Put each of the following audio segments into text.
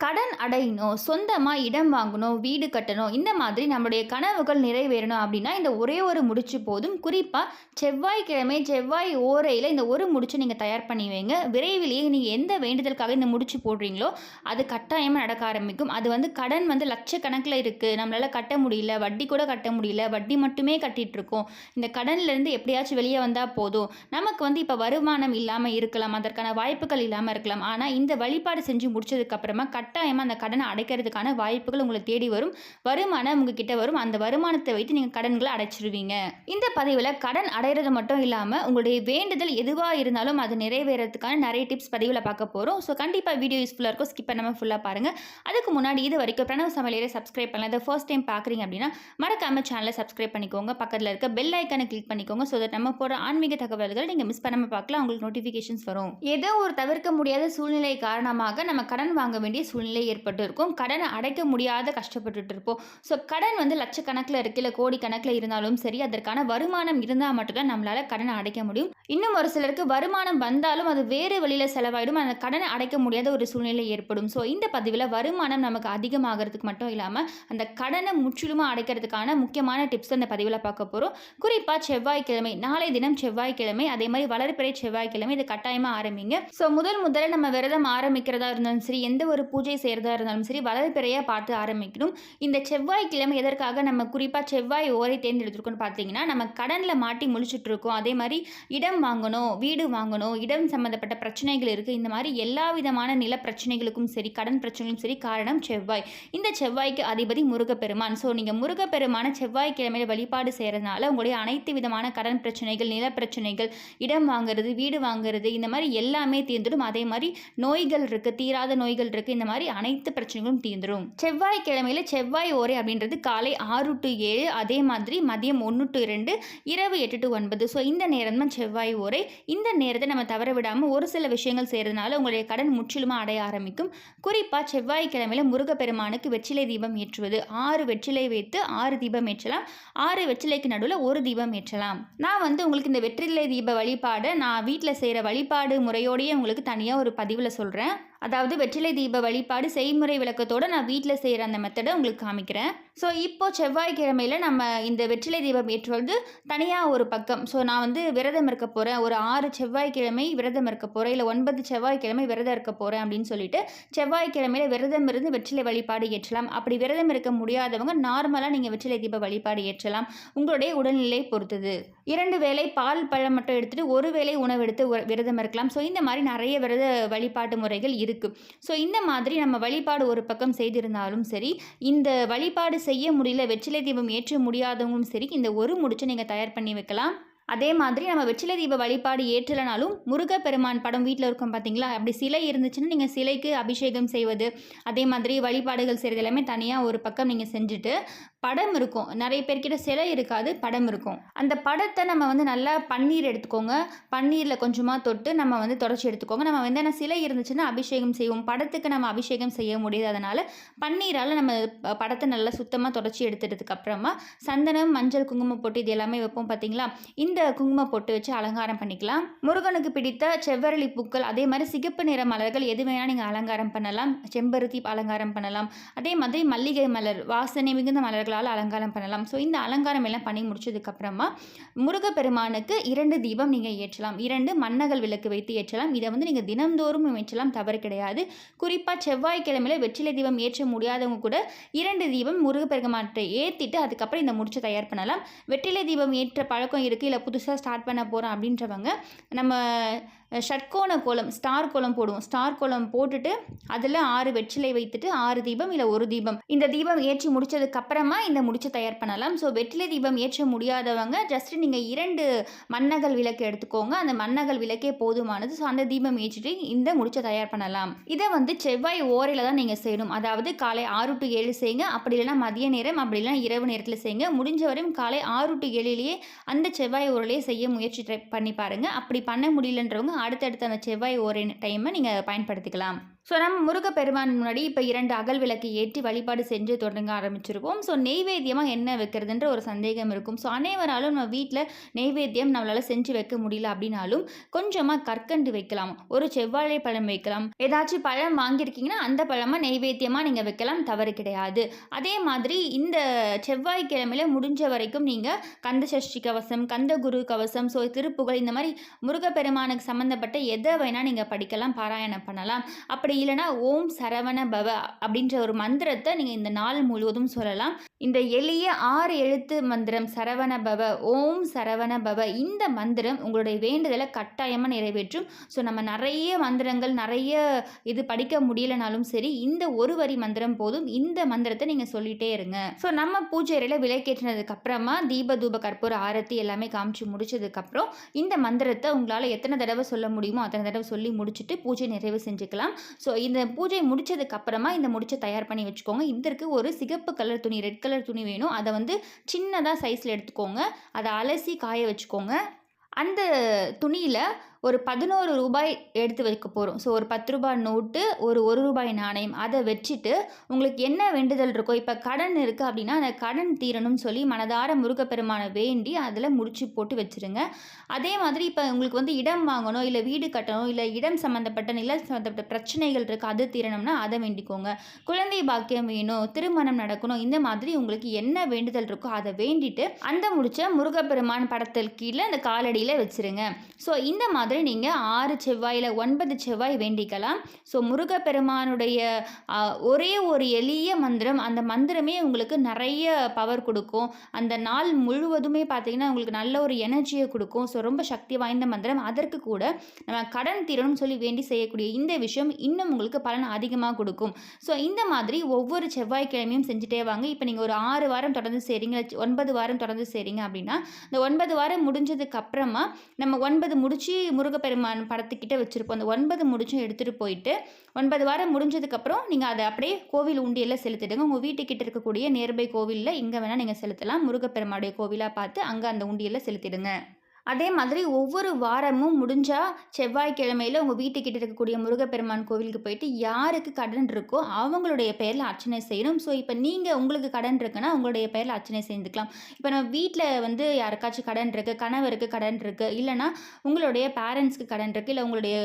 கடன் அடையணும், சொந்தமா இடம் வாங்கணும், வீடு கட்டணும், இந்த மாதிரி நம்மளுடைய கனவுகள் நிறைவேறணும் அப்படின்னா, இந்த ஒரே ஒரு முடிச்சு போதும். குறிப்பா செவ்வாய்க்கிழமை, செவ்வாய் ஓரையில இந்த ஒரு முடிச்ச நீங்க தயார் பண்ணி வைங்க. விரைவிலேயே நீங்க எந்த வேண்டுதலுக்காக இந்த முடிச்சு போடுறீங்களோ, அது கட்டாயமா நடக்க ஆரம்பிக்கும். அது கடன் லட்சக்கணக்கில இருக்கு. நம்மளால கட்ட முடியல, வட்டி கூட கட்ட முடியல, வட்டி மட்டுமே கட்டிட்டு இருக்கோம். இந்த கடன்லேருந்து எப்படியாச்சும் வெளியே வந்தா போதும். நமக்கு இப்ப வருமானம் இல்லாம இருக்கலாம், அதற்கான வாய்ப்புகள் இல்லாம இருக்கலாம். ஆனா இந்த வழிபாடு செஞ்சு முடிச்சதுக்கு அப்புறமா கட்டாயமா அந்த கடனை அடைக்கிறதுக்கான வாய்ப்புகள் உங்களை தேடி வரும். வருமானம் உங்ககிட்ட வரும். அந்த வருமானத்தை வைத்து நீங்க கடன்களை அடைச்சிருவீங்க. இந்த பதிவில் கடன் அடைகிறது மட்டும் இல்லாமல் உங்களுடைய வேண்டுதல் எதுவாக இருந்தாலும் அது நிறைவேறதுக்கான நிறைய டிப்ஸ் பதிவில் பார்க்க போகிறோம். ஸோ கண்டிப்பாக வீடியோ யூஸ்ஃபுல்லாக இருக்கும். ஸ்கிப் பண்ணாமல் ஃபுல்லாக பாருங்கள். அதுக்கு முன்னாடி இது வரைக்கும் பிரணவ் சமையலே சப்ஸ்கிரைப் பண்ணலாம். இதை ஃபர்ஸ்ட் டைம் பார்க்குறீங்க அப்படின்னா மறக்காம சேனலை சப்ஸ்கிரைப் பண்ணிக்கோங்க. பக்கத்தில் இருக்க பெல் ஐக்கானை கிளிக் பண்ணிக்கோங்க. ஸோ தட் நம்ம போகிற ஆன்மீக தகவல்கள் நீங்கள் மிஸ் பண்ணாமல் பார்க்கலாம். உங்களுக்கு நோட்டிஃபிகேஷன்ஸ் வரும். ஏதோ ஒரு தவிர்க்க முடியாத சூழ்நிலை காரணமாக நம்ம கடன் வாங்க வேண்டிய சூழ்நிலை ஏற்பட்டு இருக்கும். கடனை அடைக்க முடியாத கஷ்டப்பட்டுட்டு இருப்போம். ஸோ கடன் லட்சக்கணக்கில் இருக்கு, இல்லை கோடி கணக்கில் இருந்தாலும் சரி, அதற்கான வருமானம் இருந்தால் மட்டும்தான் நம்மளால கடனை அடைக்க முடியும். இன்னும் ஒரு சிலருக்கு வருமானம் வந்தாலும் அது வேறு வழியில் செலவாயிடும். அந்த கடனை அடைக்க முடியாத ஒரு சூழ்நிலை ஏற்படும். ஸோ இந்த பதிவில் வருமானம் நமக்கு அதிகமாகிறதுக்கு மட்டும் இல்லாமல் அந்த கடனை முற்றிலுமா அடைக்கிறதுக்கான முக்கியமான டிப்ஸ் அந்த பதிவில் பார்க்க போகிறோம். குறிப்பாக செவ்வாய்க்கிழமை, நாளை தினம் செவ்வாய்க்கிழமை, அதே மாதிரி வளர்பிறை செவ்வாய்க்கிழமை இது கட்டாயமாக ஆரம்பிங்க. ஸோ முதல்ல நம்ம விரதம் ஆரம்பிக்கிறதா இருந்தாலும் சரி, எந்த ஒரு பூஜை செய்கிறதா இருந்தாலும் சரி, வளர்பிறையாக பார்த்து ஆரம்பிக்கணும். இந்த செவ்வாய்க்கிழமை எதற்காக நம்ம குறிப்பாக செவ்வாய் ஓரை தேர்ந்தெடுத்துருக்கோன்னு பார்த்தீங்கன்னா, நம்ம கடனில் மாட்டி முழிச்சுட்டு இருக்கோம். அதே மாதிரி இடம் வாங்கணும், வீடு வாங்கணும், இடம் சம்மந்தப்பட்ட பிரச்சனைகள் இருக்குது. இந்த மாதிரி எல்லா விதமான நில பிரச்சனைகளுக்கும் சரி, கடன் பிரச்சனைகளும் சரி, காரணம் செவ்வாய். இந்த செவ்வாய்க்கு அதிபதி முருகப்பெருமான். ஸோ நீங்கள் முருகப்பெருமான செவ்வாய்க்கிழமையில் வழிபாடு செய்கிறதுனால உங்களுடைய அனைத்து விதமான கடன் பிரச்சனைகள், நில பிரச்சனைகள், இடம் வாங்குறது, வீடு வாங்குறது, இந்த மாதிரி எல்லாமே தீர்ந்துடும். அதே மாதிரி நோய்கள் இருக்குது, தீராத நோய்கள் இருக்குது, இந்த மாதிரி அனைத்து பிரச்சனைகளும் தீர்ந்துடும். செவ்வாய்க்கிழமையில் செவ்வாய் ஓரை அப்படின்றது காலை 6 to 7, அதே மாதிரி மதியம் 1 to 2, இரவு 8 to 9. ஸோ இந்த நேரம் தான் செவ்வாய் ஓரை. இந்த நேரத்தை நம்ம தவற விடாமல் ஒரு சில விஷயங்கள் செய்கிறதுனால உங்களுடைய கடன் முற்றிலுமாக அடைய ஆரம்பிக்கும். குறிப்பாக செவ்வாய்க்கிழமையில் முருகப்பெருமானுக்கு வெற்றிலை தீபம் ஏற்றுவது. 6 வெற்றிலை வைத்து 6 தீபம் ஏற்றலாம். 6 வெற்றிலைக்கு நடுவில் ஒரு தீபம் ஏற்றலாம். நான் உங்களுக்கு இந்த வெற்றிலை தீப வழிபாடை நான் வீட்டில் செய்கிற வழிபாடு முறையோடையே உங்களுக்கு தனியாக ஒரு பதிவில் சொல்கிறேன். அதாவது வெற்றிலை தீப வழிபாடு செய்முறை விளக்கத்தோடு நான் வீட்டில் செய்கிற அந்த மெத்தடை உங்களுக்கு காமிக்கிறேன். ஸோ இப்போது செவ்வாய்க்கிழமையில் நம்ம இந்த வெற்றிலை தீபம் ஏற்றுவது தனியாக ஒரு பக்கம். ஸோ நான் விரதம் இருக்க போகிறேன், ஒரு 6 செவ்வாய்க்கிழமை விரதம் இருக்க போகிறேன், இல்லை 9 செவ்வாய்க்கிழமை விரதம் இருக்க போகிறேன் அப்படின்னு சொல்லிட்டு செவ்வாய்க்கிழமையில் விரதம் இருந்து வெற்றிலை வழிபாடு ஏற்றலாம். அப்படி விரதம் இருக்க முடியாதவங்க நார்மலாக நீங்கள் வெற்றிலை தீப வழிபாடு ஏற்றலாம். உங்களுடைய உடல்நிலை பொறுத்தது. 2 வேளை பால் பழம் மட்டும் எடுத்துகிட்டு ஒரு வேளை உணவு எடுத்து விரதம் இருக்கலாம். ஸோ இந்த மாதிரி நிறைய விரத வழிபாட்டு முறைகள் இருக்குது. ஸோ இந்த மாதிரி நம்ம வழிபாடு ஒரு பக்கம் செய்திருந்தாலும் சரி, இந்த வழிபாடு செய்ய முடியல, வெற்றிலை தீபம் ஏற்ற முடியாதவங்களும் சரி, இந்த ஒரு முடிச்சை நீங்கள் தயார் பண்ணி வைக்கலாம். அதே மாதிரி நம்ம வெற்றிலை தீப வழிபாடு ஏற்றலைனாலும் முருகப்பெருமான் படம் வீட்டில் இருக்கும் பார்த்தீங்களா, அப்படி சிலை இருந்துச்சுன்னா நீங்கள் சிலைக்கு அபிஷேகம் செய்வது, அதே மாதிரி வழிபாடுகள் செய்கிறது எல்லாமே தனியாக ஒரு பக்கம் நீங்கள் செஞ்சுட்டு, படம் இருக்கும், நிறைய பேர்கிட்ட சிலை இருக்காது, படம் இருக்கும். அந்த படத்தை நம்ம நல்லா பன்னீர் எடுத்துக்கோங்க, பன்னீரில் கொஞ்சமாக தொட்டு நம்ம தொடச்சி எடுத்துக்கோங்க. நம்ம என்ன சிலை இருந்துச்சுன்னா அபிஷேகம் செய்வோம், படத்துக்கு நம்ம அபிஷேகம் செய்ய முடியாது. அதனால் பன்னீரால் நம்ம படத்தை நல்லா சுத்தமாக தொடச்சி எடுத்துட்டதுக்கு அப்புறமா சந்தனம், மஞ்சள், குங்குமம் போட்டு இது எல்லாமே வைப்போம் பார்த்தீங்களா, இந்த குங்குமம் போட்டு வச்சு அலங்காரம் பண்ணிக்கலாம். முருகனுக்கு பிடித்த செவ்வரளி பூக்கள், அதே மாதிரி சிகப்பு நிற மலர்கள் எது வேணால் நீங்கள் அலங்காரம் பண்ணலாம். செம்பருத்தி அலங்காரம் பண்ணலாம். அதே மாதிரி மல்லிகை மலர், வாசனை மிகுந்த மலர்களால் அலங்காரம் பண்ணலாம். ஸோ இந்த அலங்காரம் எல்லாம் பண்ணி முடிச்சதுக்கப்புறமா முருகப்பெருமானுக்கு 2 தீபம் நீங்கள் ஏற்றலாம். 2 மண்ணகல் விளக்கு வைத்து ஏற்றலாம். இதை நீங்கள் தினந்தோறும் ஏற்றலாம், தவறு கிடையாது. குறிப்பாக செவ்வாய்க்கிழமையில் வெற்றிலை தீபம் ஏற்ற முடியாதவங்க கூட 2 தீபம் முருகப்பெருமானை ஏற்றிட்டு அதுக்கப்புறம் இந்த முடிச்சை தயார் பண்ணலாம். வெற்றிலை தீபம் ஏற்ற பழக்கம் இருக்குது, இல்லை புதுசாக ஸ்டார்ட் பண்ண போகிறோம் அப்படின்றவங்க நம்ம ஷட்கோண கோலம், ஸ்டார் கோலம் போடுவோம். ஸ்டார் கோலம் போட்டுட்டு அதில் 6 வெற்றிலை வைத்துட்டு 6 தீபம் இல்லை ஒரு தீபம், இந்த தீபம் ஏற்றி முடிச்சதுக்கப்புறமா இந்த முடிச்சை தயார் பண்ணலாம். ஸோ வெற்றிலை தீபம் ஏற்ற முடியாதவங்க ஜஸ்ட் நீங்கள் 2 மண்ணகல் விளக்கு எடுத்துக்கோங்க. அந்த மண்ணகல் விளக்கே போதுமானது. ஸோ அந்த தீபம் ஏற்றிட்டு இந்த முடிச்சை தயார் பண்ணலாம். இதை செவ்வாய் ஓரையில் தான் நீங்கள் செய்யணும். அதாவது காலை 6 to 7 செய்யுங்க. அப்படி இல்லைனா மதிய நேரம், அப்படி இல்லைனா இரவு நேரத்தில் செய்யுங்க. முடிஞ்ச வரையும் காலை 6 to 7 அந்த செவ்வாய் ஓரையிலேயே செய்ய முயற்சி பண்ணி பாருங்கள். அப்படி பண்ண முடியலன்றவங்க அடுத்தடுத்த அந்த செவ்வாய் ஓரை டைமை நீங்கள் பயன்படுத்திக்கலாம். ஸோ நம்ம முருகப்பெருமான் முன்னாடி இப்போ 2 அகல் விளக்கு ஏற்றி வழிபாடு செஞ்சு தொடங்க ஆரம்பிச்சிருப்போம். ஸோ நெய்வேத்தியமாக என்ன வைக்கிறதுன்ற ஒரு சந்தேகம் இருக்கும். ஸோ அனைவராலும் நம்ம வீட்டில் நெய்வேத்தியம் நம்மளால் செஞ்சு வைக்க முடியல அப்படின்னாலும் கொஞ்சமாக கற்கண்டு வைக்கலாம், ஒரு செவ்வாழை பழம் வைக்கலாம். ஏதாச்சும் பழம் வாங்கியிருக்கீங்கன்னா அந்த பழமாக நெய்வேத்தியமாக நீங்கள் வைக்கலாம், தவறு கிடையாது. அதே மாதிரி இந்த செவ்வாய்க்கிழமையில முடிஞ்ச வரைக்கும் நீங்கள் கந்த சஷ்டி கவசம், கந்த குரு கவசம், ஸோ திருப்புகழ் இந்த மாதிரி முருகப்பெருமானுக்கு சம்மந்தப்பட்ட எதை வேணால் நீங்கள் படிக்கலாம், பாராயணம் பண்ணலாம். அப்படி இல்லைனா ஓம் சரவண பவ அப்படின்ற ஒரு மந்திரத்தை நீங்கள் இந்த நாள் முழுவதும் சொல்லலாம். இந்த எளிய 6 எழுத்து மந்திரம் சரவண பவ, ஓம் சரவண பவ, இந்த மந்திரம் உங்களுடைய வேண்டுதலை கட்டாயமாக நிறைவேற்றும். ஸோ நம்ம நிறைய மந்திரங்கள் நிறைய இது படிக்க முடியலனாலும் சரி, இந்த ஒரு வரி மந்திரம் போதும். இந்த மந்திரத்தை நீங்கள் சொல்லிகிட்டே இருங்க. ஸோ நம்ம பூஜை அறையில் விளக்கேற்றினதுக்கு அப்புறமா தீப தூப கற்பூர ஆரத்தி எல்லாமே காமிச்சு முடிச்சதுக்கப்புறம் இந்த மந்திரத்தை உங்களால் எத்தனை தடவை சொல்ல முடியுமோ அத்தனை தடவை சொல்லி முடிச்சுட்டு பூஜை நிறைவு செஞ்சுக்கலாம். ஸோ இந்த பூஜை முடிச்சதுக்கு அப்புறமா இந்த முடிச்சை தயார் பண்ணி வச்சுக்கோங்க. இதற்கு ஒரு சிகப்பு கலர் துணி, ரெட் கலர் துணி வேணும். அதை வந்து சின்னதாக சைஸில் எடுத்துக்கோங்க. அதை அலசி காய வச்சுக்கோங்க. அந்த துணியில் ஒரு 11 ரூபாய் எடுத்து வைக்க போகிறோம். ஸோ ஒரு 10 ரூபாய் நோட்டு, ஒரு ரூபாய் நாணயம், அதை வச்சுட்டு உங்களுக்கு என்ன வேண்டுதல் இருக்கோ, இப்போ கடன் இருக்குது அப்படின்னா அந்த கடன் தீரணும்னு சொல்லி மனதார முருகப்பெருமானை வேண்டி அதில் முடிச்சு போட்டு வச்சுருங்க. அதே மாதிரி இப்போ உங்களுக்கு வந்து இடம் வாங்கணும், இல்லை வீடு கட்டணும், இல்லை இடம் சம்மந்தப்பட்ட நிலம் சம்மந்தப்பட்ட பிரச்சனைகள் இருக்குது, அது தீரணும்னா அதை வேண்டிக்கோங்க. குழந்தை பாக்கியம் வேணும், திருமணம் நடக்கணும், இந்த மாதிரி உங்களுக்கு என்ன வேண்டுதல் இருக்கோ அதை வேண்டிட்டு அந்த முடிச்ச முருகப்பெருமான் படத்தில் கீழே அந்த காலடியில் வச்சுருங்க. ஸோ இந்த மாதிரி நீங்கள் 6 செவ்வாயில் 9 செவ்வாய் வேண்டிக்கலாம். ஸோ முருகப்பெருமானுடைய ஒரே ஒரு எளிய மந்திரம், அந்த மந்திரமே உங்களுக்கு நிறைய பவர் கொடுக்கும். அந்த நாள் முழுவதுமே பார்த்தீங்கன்னா உங்களுக்கு நல்ல ஒரு எனர்ஜியை கொடுக்கும். ஸோ ரொம்ப சக்தி வாய்ந்த மந்திரம். அதற்கு கூட நம்ம கடன் தீரணும்னு சொல்லி வேண்டி செய்யக்கூடிய இந்த விஷயம் இன்னும் உங்களுக்கு பலன் அதிகமாக கொடுக்கும். ஸோ இந்த மாதிரி ஒவ்வொரு செவ்வாய்க்கிழமையும் செஞ்சுட்டே வாங்க. இப்போ நீங்கள் ஒரு 6 வாரம் தொடர்ந்து செய்கிறீங்க, 9 வாரம் தொடர்ந்து செய்கிறீங்க அப்படின்னா இந்த 9 வாரம் முடிஞ்சதுக்கு அப்புறமா நம்ம 9 முடிச்சு முருகப்பெருமான் படத்துக்கிட்ட வச்சுருப்போம். அந்த 9 முடிச்சும் எடுத்துகிட்டு போயிட்டு 9 வாரம் முடிஞ்சதுக்கப்புறம் நீங்கள் அதை அப்படியே கோவில் உண்டியலில் செலுத்திடுங்க. உங்கள் வீட்டுக்கிட்ட இருக்கக்கூடிய நியர்பை கோவிலில் எங்கே வேணால் நீங்கள் செலுத்தலாம். முருகப்பெருமானுடைய கோவிலாக பார்த்து அங்கே அந்த உண்டியலில் செலுத்திடுங்க. அதே மாதிரி ஒவ்வொரு வாரமும் முடிஞ்சால் செவ்வாய்க்கிழமையில் உங்கள் வீட்டுக்கிட்ட இருக்கக்கூடிய முருகப்பெருமான் கோவிலுக்கு போயிட்டு யாருக்கு கடன் இருக்கோ அவங்களுடைய பெயரில் அர்ச்சனை செய்யணும். ஸோ இப்போ நீங்கள் உங்களுக்கு கடன் இருக்குன்னா உங்களுடைய பெயரில் அர்ச்சனை செய்துக்கலாம். இப்போ நம்ம வீட்டில் வந்து யாருக்காச்சும் கடன் இருக்குது, கணவருக்கு கடன் இருக்குது, இல்லைனா உங்களுடைய பேரண்ட்ஸ்க்கு கடன் இருக்குது, இல்லை உங்களுடைய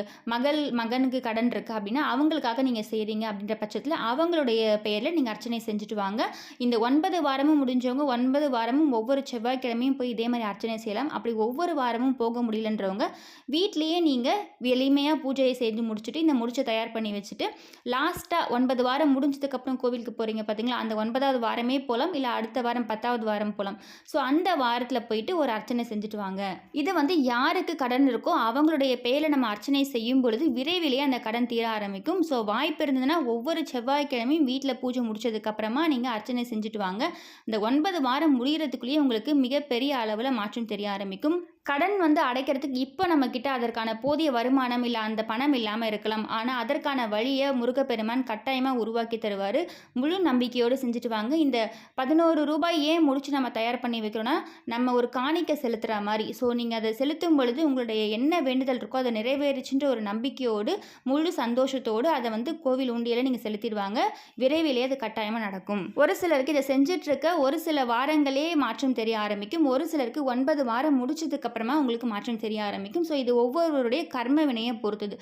மகனுக்கு கடன் இருக்குது அப்படின்னா அவங்களுக்காக நீங்கள் செய்கிறீங்க அப்படின்ற பட்சத்தில் அவங்களுடைய பெயரில் நீங்கள் அர்ச்சனை செஞ்சுட்டு வாங்க. இந்த 9 வாரமும் முடிஞ்சவங்க 9 வாரமும் ஒவ்வொரு செவ்வாய்க்கிழமையும் போய் இதே மாதிரி அர்ச்சனை செய்யலாம். அப்படி ஒவ்வொரு வாரமும் போக முடியலன்றவங்க வீட்லேயே நீங்கள் எளிமையாக பூஜையை செய்து முடிச்சுட்டு இந்த முடிச்சை தயார் பண்ணி வச்சுட்டு லாஸ்ட்டாக 9 வாரம் முடிஞ்சதுக்கப்புறம் கோவிலுக்கு போகிறீங்க பார்த்தீங்களா, அந்த 9வது வாரமே போகலாம், இல்லை அடுத்த வாரம் 10வது வாரம் போகலாம். ஸோ அந்த வாரத்தில் போயிட்டு ஒரு அர்ச்சனை செஞ்சுட்டு வாங்க. இது வந்து யாருக்கு கடன் இருக்கோ அவங்களுடைய பேரில் நம்ம அர்ச்சனை செய்யும் பொழுது விரைவிலேயே அந்த கடன் தீர ஆரம்பிக்கும். ஸோ வாய்ப்பு இருந்ததுன்னா ஒவ்வொரு செவ்வாய்க்கிழமையும் வீட்டில் பூஜை முடிச்சதுக்கப்புறமா நீங்கள் அர்ச்சனை செஞ்சுட்டு வாங்க. இந்த 9 வாரம் முடிகிறதுக்குள்ளேயே உங்களுக்கு மிகப்பெரிய அளவில் மாற்றம் தெரிய ஆரம்பிக்கும். கடன் வந்து அடைக்கிறதுக்கு இப்போ நம்மக்கிட்ட அதற்கான போதிய வருமானம் இல்லை, அந்த பணம் இல்லாமல் இருக்கலாம். ஆனால் அதற்கான வழியை முருகப்பெருமான் கட்டாயமாக உருவாக்கி தருவார். முழு நம்பிக்கையோடு செஞ்சுட்டு வாங்க. இந்த 11 ரூபாய் ஏன் முடிச்சு நம்ம தயார் பண்ணி வைக்கிறோன்னா நம்ம ஒரு காணிக்கை செலுத்துகிற மாதிரி. ஸோ நீங்கள் அதை செலுத்தும் பொழுது உங்களுடைய என்ன வேண்டுதல் இருக்கோ அதை நிறைவேறிச்சுன்ற ஒரு நம்பிக்கையோடு முழு சந்தோஷத்தோடு அதை வந்து கோவில் உண்டியில் நீங்கள் செலுத்திடுவாங்க. விரைவிலேயே அது கட்டாயமாக நடக்கும். ஒரு சிலருக்கு இதை செஞ்சிட்ருக்க ஒரு சில வாரங்களே மாற்றம் தெரிய ஆரம்பிக்கும். ஒரு சிலருக்கு 9 வாரம் முடிச்சதுக்கு அப்புறமா உங்களுக்கு மாற்றம் தெரிய ஆரம்பிக்கும். ஸோ இது ஒவ்வொருவருடைய கர்ம வினையை பொறுத்தது.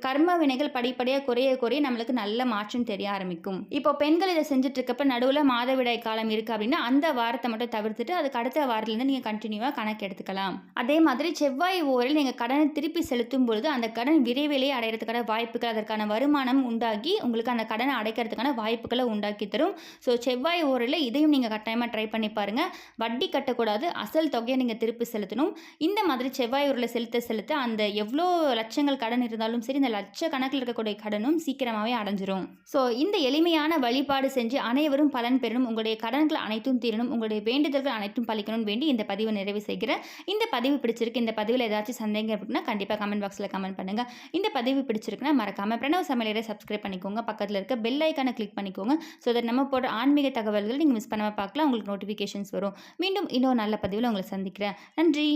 கர்ம வினைகள் படிப்படியாக குறைய நம்மளுக்கு நல்ல மாற்றம் தெரிய ஆரம்பிக்கும். இப்போ பெண்கள் இதை செஞ்சுட்டு இருக்கப்ப நடுவில் மாதவிடாய் காலம் இருக்குது அப்படின்னா அந்த வாரத்தை மட்டும் தவிர்த்துட்டு அதுக்கு அடுத்த வாரத்துலேருந்து நீங்கள் கண்டினியூவாக கணக்கு எடுத்துக்கலாம். அதே மாதிரி செவ்வாய் ஓரில் நீங்கள் கடனை திருப்பி செலுத்தும் பொழுது அந்த கடன் விரைவிலேயே அடையிறதுக்கான வாய்ப்புகள், அதற்கான வருமானம் உண்டாகி உங்களுக்கு அந்த கடனை அடைக்கிறதுக்கான வாய்ப்புகளை உண்டாக்கி தரும். ஸோ செவ்வாய் ஓரில் இதையும் நீங்கள் கட்டாயமாக ட்ரை பண்ணி பாருங்கள். வட்டி கட்டக்கூடாது, அசல் தொகையை நீங்கள் திருப்பி செலுத்தணும். இந்த மாதிரி செவ்வாய் ஊரில் செலுத்த அந்த எவ்வளோ லட்சங்கள் கடன் இருந்தாலும் சரி இந்த லட்சக்கணக்கில் இருக்கக்கூடிய கடனும் சீக்கிரமாகவே அடைஞ்சிரும். ஸோ இந்த எளிமையான வழிபாடு செஞ்சு அனைவரும் பலன் பெறணும், உங்களுடைய கடன்கள் அனைத்தும் தீரணும், உங்களுடைய வேண்டுதல்கள் அனைத்தும் பலிக்கணும்னு வேண்டி இந்த பதிவை நிறைவு செய்கிறேன். இந்த பதிவு பிடிச்சிருக்கு, இந்த பதிவில் ஏதாச்சும் சந்தேகம் இருக்குன்னா கண்டிப்பாக கமெண்ட் பாக்ஸில் கமெண்ட் பண்ணுங்கள். இந்த பதிவு பிடிச்சிருக்குன்னா மறக்காமல் பிரணவ் சமையலறை சப்ஸ்கிரைப் பண்ணிக்கோங்க. பக்கத்தில் இருக்க பெல் ஐக்கானை கிளிக் பண்ணிக்கோங்க. ஸோ தட் நம்ம போடுற ஆன்மீக தகவல்கள் நீங்கள் மிஸ் பண்ணாமல் பார்க்கலாம், உங்களுக்கு நோட்டிஃபிகேஷன்ஸ் வரும். மீண்டும் இன்னொரு நல்ல பதிவில் உங்களை சந்திக்கிறேன். நன்றி.